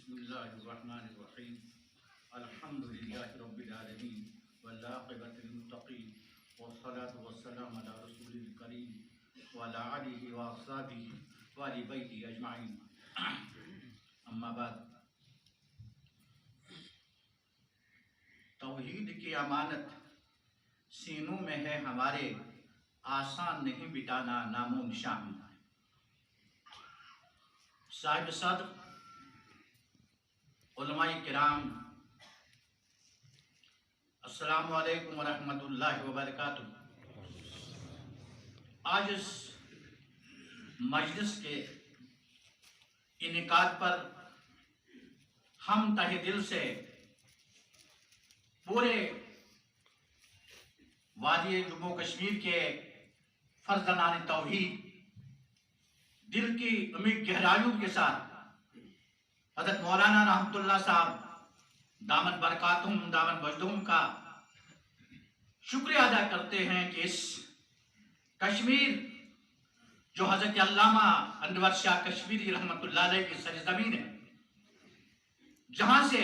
بسم اللہ الرحمن الرحیم الحمد للہ رب العالمین والعاقبۃ للمتقین والصلاة والسلام علی رسول الکریم وعلی آلہ واصحابہ وآل بیتہ اجمعین اما بعد۔ توحید کی امانت سینوں میں ہے ہمارے، آسان نہیں بٹانا نام و نشان۔ صاحب صدر، علماء کرام، السلام علیکم ورحمۃ اللہ وبرکاتہ۔ آج اس مجلس کے انعقاد پر ہم تہ دل سے پورے وادی جموں کشمیر کے فرزندان توحید دل کی عمیق گہرائیوں کے ساتھ حضرت مولانا رحمت اللہ صاحب دامن برکاتہم دامن بجدہم کا شکریہ ادا کرتے ہیں کہ اس کشمیر جو حضرت علامہ انور شاہ کشمیری رحمت اللہ علیہ کی سرزمین ہے، جہاں سے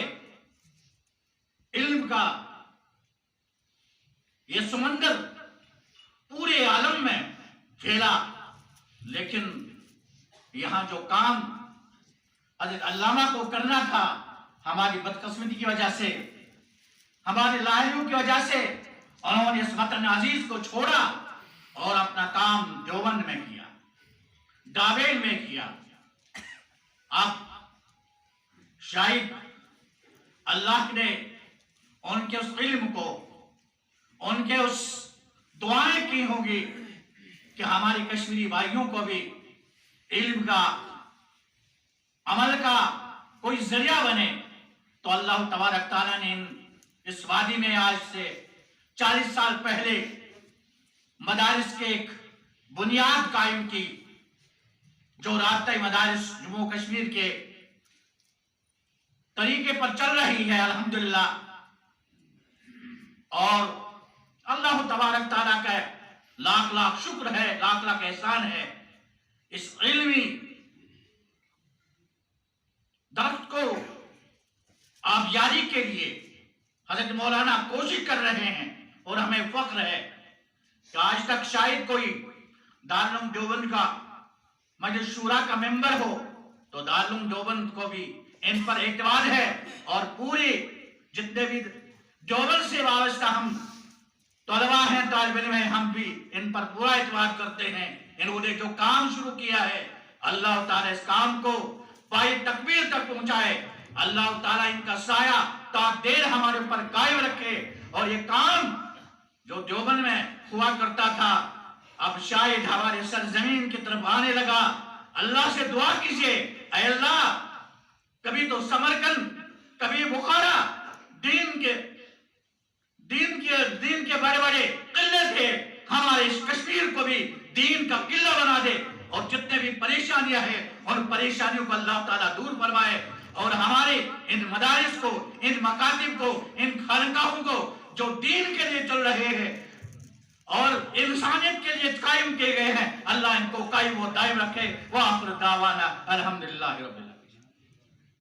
علم کا یہ سمندر پورے عالم میں پھیلا، لیکن یہاں جو کام حضرت علامہ کو کرنا تھا، ہماری بدقسمتی کی وجہ سے، ہماری لاہریوں کی وجہ سے انہوں نے اس وطن عزیز کو چھوڑا اور اپنا کام دیوبند میں کیا، ڈابیل میں کیا۔ اب شاید اللہ نے ان کے اس علم کو، ان کے اس دعائیں کی ہوں گی کہ ہماری کشمیری بھائیوں کو بھی علم کا، عمل کا کوئی ذریعہ بنے، تو اللہ تبارک تعالیٰ نے اس وادی میں آج سے 40 سال پہلے مدارس کے ایک بنیاد قائم کی، جو رابطہ مدارس جموں کشمیر کے طریقے پر چل رہی ہے الحمدللہ۔ اور اللہ تبارک تعالیٰ کا لاکھ لاکھ شکر ہے، لاکھ لاکھ احسان ہے، اس علمی درخت کو آبیاری کے لیے حضرت مولانا کوشش کر رہے ہیں، اور ہمیں فخر ہے کہ آج تک شاید کوئی دارالعلوم دیوبند کا مجلس شورا کا ممبر ہو تو دارالعلوم دیوبند کو بھی ان پر اعتماد ہے، اور پورے جتنے بھی دیوبند سے وابستہ ہم طلباء ہیں، طالب علم ہیں، ہم بھی ان پر پورا اعتماد کرتے ہیں۔ انہوں نے جو کام شروع کیا ہے، اللہ تعالیٰ اس کام کو پائے تکمیل تک پہنچائے، اللہ تعالیٰ ان کا سایہ تا دیر ہمارے اوپر قائم رکھے، اور یہ کام جو دیوبند میں ہوا کرتا تھا اب شاید ہمارے سرزمین کی طرف آنے لگا۔ اللہ سے دعا کیجئے، اے اللہ کبھی تو سمرقند، کبھی بخارا، دین کے بڑے بڑے قلعے تھے، ہمارے اس کشمیر کو بھی دین کا قلعہ بنا دے، اور جتنے بھی پریشانیاں ہیں ان پریشانیوں کو اللہ تعالیٰ دور فرمائے، اور ہمارے ان مدارس کو، ان مکاتب کو، ان خانقاہوں کو جو دین کے لیے چل رہے ہیں اور انسانیت کے لیے قائم کیے گئے ہیں، اللہ ان کو قائم و دائم رکھے۔ وآخر دعوانا الحمدللہ رب العالمین۔